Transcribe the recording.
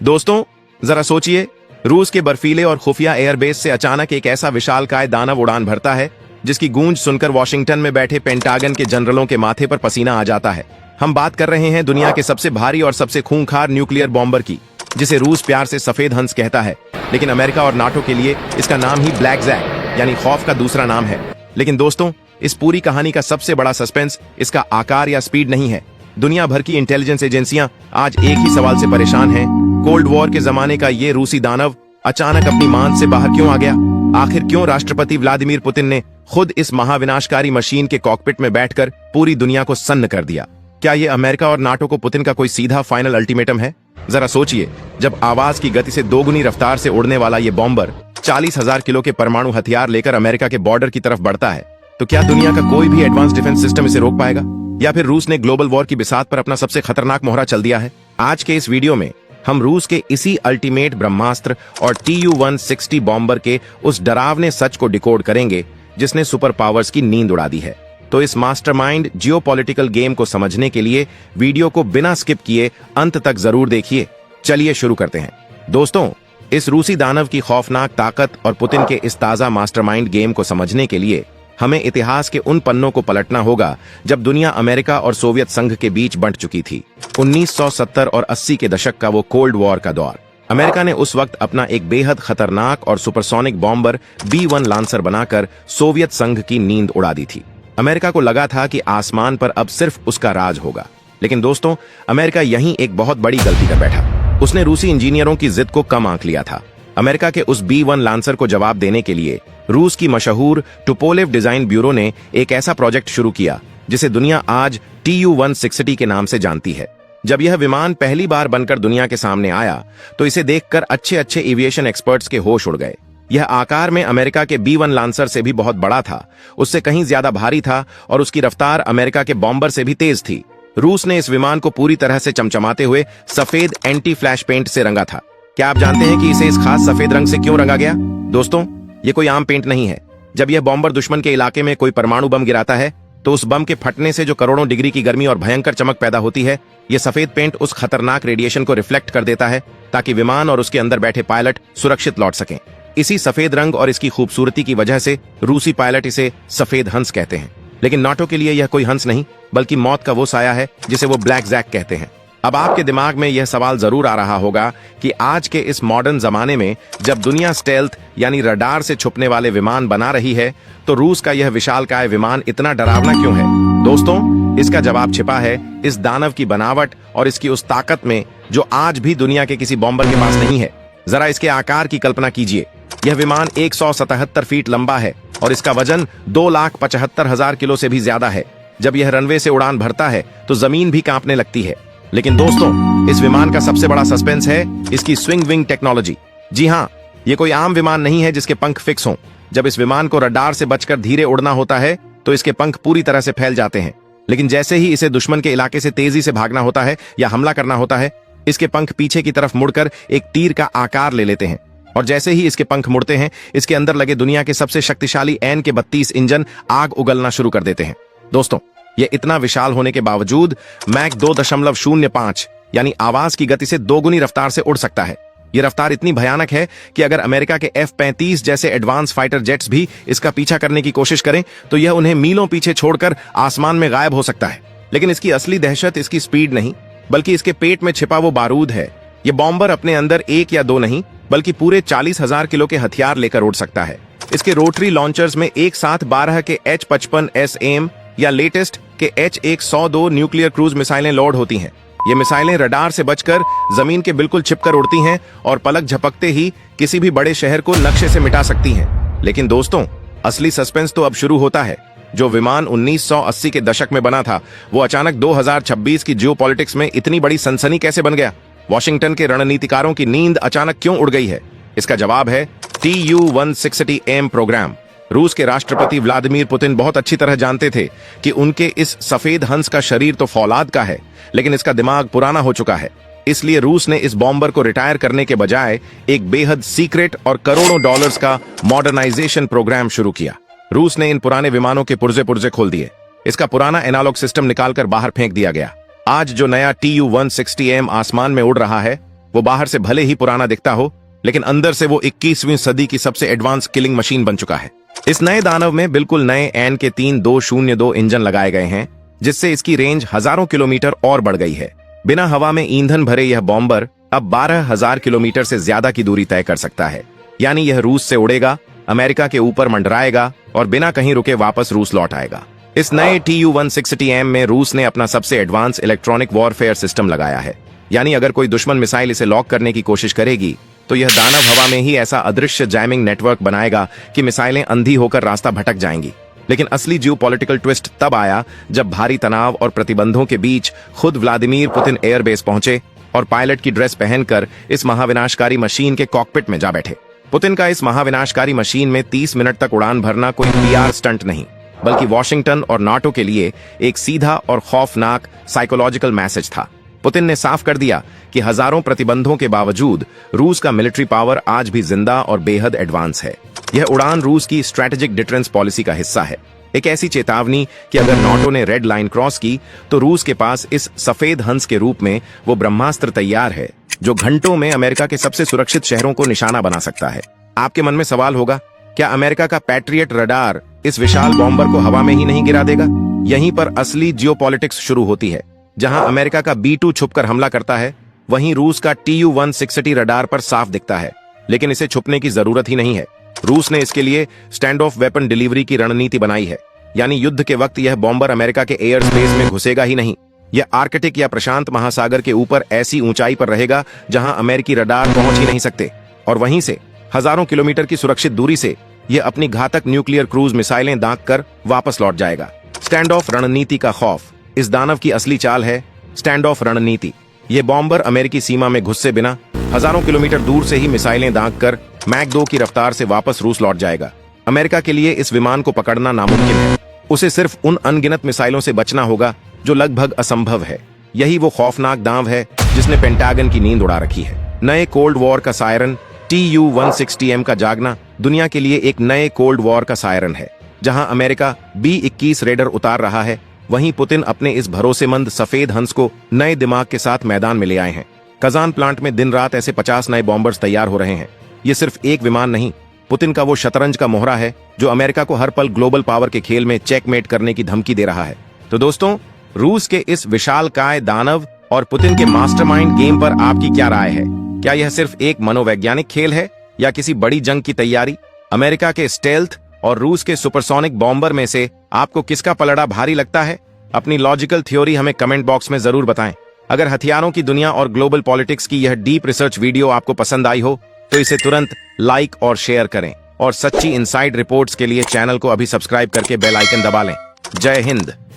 दोस्तों, जरा सोचिए, रूस के बर्फीले और खुफिया एयरबेस से अचानक एक ऐसा विशालकाय दानव उड़ान भरता है जिसकी गूंज सुनकर वॉशिंगटन में बैठे पेंटागन के जनरलों के माथे पर पसीना आ जाता है। हम बात कर रहे हैं दुनिया के सबसे भारी और सबसे खूंखार न्यूक्लियर बॉम्बर की, जिसे रूस प्यार से सफेद हंस कहता है, लेकिन अमेरिका और नाटो के लिए इसका नाम ही ब्लैक जैक यानी खौफ का दूसरा नाम है। लेकिन दोस्तों, इस पूरी कहानी का सबसे बड़ा सस्पेंस इसका आकार या स्पीड नहीं है। दुनिया भर की इंटेलिजेंस एजेंसियां आज एक ही सवाल से परेशान हैं। कोल्ड वॉर के जमाने का ये रूसी दानव अचानक अपनी मान से बाहर क्यों आ गया? आखिर क्यों राष्ट्रपति व्लादिमीर पुतिन ने खुद इस महाविनाशकारी मशीन के कॉकपिट में बैठकर पूरी दुनिया को सन्न कर दिया? क्या ये अमेरिका और नाटो को पुतिन का कोई सीधा फाइनल अल्टीमेटम है? जरा सोचिए, जब आवाज की गति से दोगुनी रफ्तार से उड़ने वाला ये बॉम्बर 40,000 किलो के परमाणु हथियार लेकर अमेरिका के बॉर्डर की तरफ बढ़ता है, तो क्या दुनिया का कोई भी एडवांस डिफेंस सिस्टम इसे रोक पाएगा? या फिर रूस ने ग्लोबल वॉर की बिसात पर अपना सबसे खतरनाक मोहरा चल दिया है? आज के इस वीडियो में हम रूस के इसी अल्टीमेट ब्रह्मास्त्र और Tu-160 बॉम्बर के उस डरावने सच को डिकोड करेंगे जिसने सुपर पावर्स की नींद उड़ा दी है। तो इस मास्टरमाइंड जियोपॉलिटिकल गेम को समझने के लिए वीडियो को बिना स्किप किए अंत तक जरूर देखिए। चलिए शुरू करते हैं। दोस्तों, इस रूसी दानव की खौफनाक ताकत और पुतिन के इस ताजा मास्टरमाइंड गेम को समझने के लिए हमें इतिहास के उन पन्नों को पलटना होगा जब दुनिया अमेरिका और सोवियत संघ के बीच बंट चुकी थी। 1970 और 80 के दशक का वो कोल्ड वॉर का दौर। अमेरिका ने उस वक्त अपना एक बेहद खतरनाक और सुपरसोनिक बॉम्बर B-1 लांसर बनाकर सोवियत संघ की नींद उड़ा दी थी। अमेरिका को लगा था कि आसमान पर अब सिर्फ उसका राज होगा। लेकिन दोस्तों, अमेरिका यहीं एक बहुत बड़ी गलती कर बैठा। उसने रूसी इंजीनियरों की जिद को कम आंक लिया था। अमेरिका के उस B-1 लांसर को जवाब देने के लिए रूस की मशहूर टुपोलेव डिजाइन ब्यूरो ने एक ऐसा प्रोजेक्ट शुरू किया जिसे दुनिया आज Tu-160 के नाम से जानती है। जब यह विमान पहली बार बनकर दुनिया के सामने आया तो इसे देखकर अच्छे एविएशन एक्सपर्ट्स के होश उड़ गए। यह आकार में अमेरिका के B-1 लांसर से भी बहुत बड़ा था, उससे कहीं ज्यादा भारी था और उसकी रफ्तार अमेरिका के बॉम्बर से भी तेज थी। रूस ने इस विमान को पूरी तरह से चमचमाते हुए सफेद एंटी फ्लैश पेंट से रंगा था। क्या आप जानते हैं कि इसे इस खास सफेद रंग से क्यों रंगा गया? दोस्तों, ये कोई आम पेंट नहीं है। जब यह बॉम्बर दुश्मन के इलाके में कोई परमाणु बम गिराता है तो उस बम के फटने से जो करोड़ों डिग्री की गर्मी और भयंकर चमक पैदा होती है, यह सफेद पेंट उस खतरनाक रेडिएशन को रिफ्लेक्ट कर देता है ताकि विमान और उसके अंदर बैठे पायलट सुरक्षित लौट सकें। इसी सफेद रंग और इसकी खूबसूरती की वजह से रूसी पायलट इसे सफेद हंस कहते हैं। लेकिन नाटो के लिए यह कोई हंस नहीं, बल्कि मौत का वो साया है जिसे वो ब्लैक जैक कहते हैं। अब आपके दिमाग में यह सवाल जरूर आ रहा होगा कि आज के इस मॉडर्न जमाने में जब दुनिया स्टेल्थ यानी रडार से छुपने वाले विमान बना रही है, तो रूस का यह विशालकाय विमान इतना डरावना क्यों है? दोस्तों, इसका जवाब छिपा है इस दानव की बनावट और इसकी उस ताकत में जो आज भी दुनिया के किसी बॉम्बर के पास नहीं है। जरा इसके आकार की कल्पना कीजिए। यह विमान 177 फीट लंबा है और इसका वजन 2,75,000 किलो से भी ज्यादा है। जब यह रनवे से उड़ान भरता है तो जमीन भी कांपने लगती है। लेकिन दोस्तों, इस विमान का सबसे बड़ा सस्पेंस है इसकी स्विंग विंग टेक्नोलॉजी। जी हाँ, ये कोई आम विमान नहीं है जिसके पंख फिक्स हों। जब इस विमान को रडार से बचकर धीरे उड़ना होता है तो इसके पंख पूरी तरह से फैल जाते हैं। लेकिन जैसे ही इसे दुश्मन के इलाके से तेजी से भागना होता है या हमला करना होता है, इसके पंख पीछे की तरफ मुड़कर एक तीर का आकार ले लेते हैं। और जैसे ही इसके पंख मुड़ते हैं, इसके अंदर लगे दुनिया के सबसे शक्तिशाली एन के 32 इंजन आग उगलना शुरू कर देते हैं। दोस्तों, यह इतना विशाल होने के बावजूद मैक 2.05 यानी आवाज की गति से दोगुनी रफ्तार से उड़ सकता है। यह रफ्तार इतनी भयानक है कि अगर अमेरिका के F-35 जैसे एडवांस फाइटर जेट्स भी इसका पीछा करने की कोशिश करें तो यह उन्हें मीलों पीछे छोड़कर आसमान में गायब हो सकता है। लेकिन इसकी असली दहशत इसकी स्पीड नहीं, बल्कि इसके पेट में छिपा वो बारूद है। यह बॉम्बर अपने अंदर एक या दो नहीं, बल्कि पूरे 40,000 किलो के हथियार लेकर उड़ सकता है। इसके रोटरी लॉन्चर्स में एक साथ 12 के H-55S एम या लेटेस्ट के H-102 न्यूक्लियर क्रूज मिसाइलें लोड होती हैं। ये मिसाइलें रडार से बचकर जमीन के बिल्कुल छिपकर उड़ती हैं और पलक झपकते ही किसी भी बड़े शहर को नक्शे से मिटा सकती हैं। लेकिन दोस्तों, असली सस्पेंस तो अब शुरू होता है। जो विमान 1980 के दशक में बना था, वो अचानक 2026 की जियोपॉलिटिक्स में इतनी बड़ी सनसनी कैसे बन गया? वॉशिंगटन के रणनीतिकारों की नींद अचानक क्यों उड़ गई है? इसका जवाब है Tu-160M प्रोग्राम। रूस के राष्ट्रपति व्लादिमीर पुतिन बहुत अच्छी तरह जानते थे कि उनके इस सफेद हंस का शरीर तो फौलाद का है, लेकिन इसका दिमाग पुराना हो चुका है। इसलिए रूस ने इस बॉम्बर को रिटायर करने के बजाय एक बेहद सीक्रेट और करोड़ों डॉलर्स का मॉडर्नाइजेशन प्रोग्राम शुरू किया। रूस ने इन पुराने विमानों के पुर्जे खोल दिए। इसका पुराना एनालॉग सिस्टम निकालकर बाहर फेंक दिया गया। आज जो नया Tu-160M आसमान में उड़ रहा है, वो बाहर से भले ही पुराना दिखता हो, लेकिन अंदर से वो 21वीं सदी की सबसे एडवांस किलिंग मशीन बन चुका है। इस नए दानव में बिल्कुल नए एन के 3202 इंजन लगाए गए हैं, जिससे इसकी रेंज हजारों किलोमीटर और बढ़ गई है। बिना हवा में ईंधन भरे यह बॉम्बर अब 12,000 किलोमीटर से ज्यादा की दूरी तय कर सकता है। यानी यह रूस से उड़ेगा, अमेरिका के ऊपर मंडराएगा और बिना कहीं रुके वापस रूस लौट आएगा। इस नए Tu-160M में रूस ने अपना सबसे एडवांस इलेक्ट्रॉनिक वॉरफेयर सिस्टम लगाया है। यानी अगर कोई दुश्मन मिसाइल इसे लॉक करने की कोशिश करेगी तो यह दानव हवा में ही ऐसा अदृश्य जैमिंग नेटवर्क बनाएगा कि मिसाइलें अंधी होकर रास्ता भटक जाएंगी। लेकिन असली जियोपॉलिटिकल ट्विस्ट तब आया जब भारी तनाव और प्रतिबंधों के बीच खुद व्लादिमीर पुतिन एयरबेस पहुंचे और पायलट की ड्रेस पहनकर इस महाविनाशकारी मशीन के कॉकपिट में जा बैठे। पुतिन का इस महाविनाशकारी मशीन में 30 मिनट तक उड़ान भरना कोई PR स्टंट नहीं, बल्कि वॉशिंगटन और नाटो के लिए एक सीधा और खौफनाक साइकोलॉजिकल मैसेज था। पुतिन ने साफ कर दिया कि हजारों प्रतिबंधों के बावजूद रूस का मिलिट्री पावर आज भी जिंदा और बेहद एडवांस है। यह उड़ान रूस की स्ट्रेटेजिक डिफरेंस पॉलिसी का हिस्सा है, एक ऐसी चेतावनी कि अगर नाटो ने रेड लाइन क्रॉस की तो रूस के पास इस सफेद हंस के रूप में वो ब्रह्मास्त्र तैयार है जो घंटों में अमेरिका के सबसे सुरक्षित शहरों को निशाना बना सकता है। आपके मन में सवाल होगा, क्या अमेरिका का पैट्रियट रडार इस विशाल बॉम्बर को हवा में ही नहीं गिरा देगा? यहीं पर असली जियोपॉलिटिक्स शुरू होती है। जहां अमेरिका का B-2 छुपकर हमला करता है, वहीं रूस का Tu-160 रडार पर साफ दिखता है। लेकिन इसे छुपने की जरूरत ही नहीं है। रूस ने इसके लिए स्टैंड ऑफ वेपन डिलीवरी की रणनीति बनाई है। यानी युद्ध के वक्त यह बॉम्बर अमेरिका के एयर स्पेस में घुसेगा ही नहीं। यह आर्कटिक या प्रशांत महासागर के ऊपर ऐसी ऊंचाई पर रहेगा जहां अमेरिकी रडार पहुंच ही नहीं सकते, और वहीं से हजारों किलोमीटर की सुरक्षित दूरी से यह अपनी घातक न्यूक्लियर क्रूज मिसाइलें दांग कर वापस लौट जाएगा। स्टैंड ऑफ रणनीति का खौफ इस दानव की असली चाल है। स्टैंड ऑफ रणनीति, ये बॉम्बर अमेरिकी सीमा में घुसे बिना हजारों किलोमीटर दूर से ही मिसाइलें दांग कर मैक 2 की रफ्तार से वापस रूस लौट जाएगा। अमेरिका के लिए इस विमान को पकड़ना नामुमकिन है। उसे सिर्फ उन अनगिनत मिसाइलों से बचना होगा जो लगभग असंभव है। यही वो खौफनाक दांव है जिसने पेंटागन की नींद उड़ा रखी है। नए कोल्ड वॉर का सायरन Tu-160M का जागना दुनिया के लिए एक नए कोल्ड वॉर का सायरन है। जहां अमेरिका B-21 रेडर उतार रहा है, वहीं पुतिन अपने इस भरोसेमंद सफेद हंस को नए दिमाग के साथ मैदान में ले आए हैं। कजान प्लांट में दिन रात ऐसे 50 नए बॉम्बर्स तैयार हो रहे हैं। ये सिर्फ एक विमान नहीं, पुतिन का वो शतरंज का मोहरा है जो अमेरिका को हर पल ग्लोबल पावर के खेल में चेकमेट करने की धमकी दे रहा है। तो दोस्तों, रूस के इस विशालकाय दानव और पुतिन के मास्टरमाइंड गेम पर आपकी क्या राय है? क्या यह सिर्फ एक मनोवैज्ञानिक खेल है या किसी बड़ी जंग की तैयारी? अमेरिका के स्टेल्थ और रूस के सुपरसोनिक बॉम्बर में से आपको किसका पलड़ा भारी लगता है? अपनी लॉजिकल थ्योरी हमें कमेंट बॉक्स में जरूर बताएं। अगर हथियारों की दुनिया और ग्लोबल पॉलिटिक्स की यह डीप रिसर्च वीडियो आपको पसंद आई हो तो इसे तुरंत लाइक और शेयर करें, और सच्ची इनसाइड रिपोर्ट्स के लिए चैनल को अभी सब्सक्राइब करके बेल आइकन दबा लें। जय हिंद।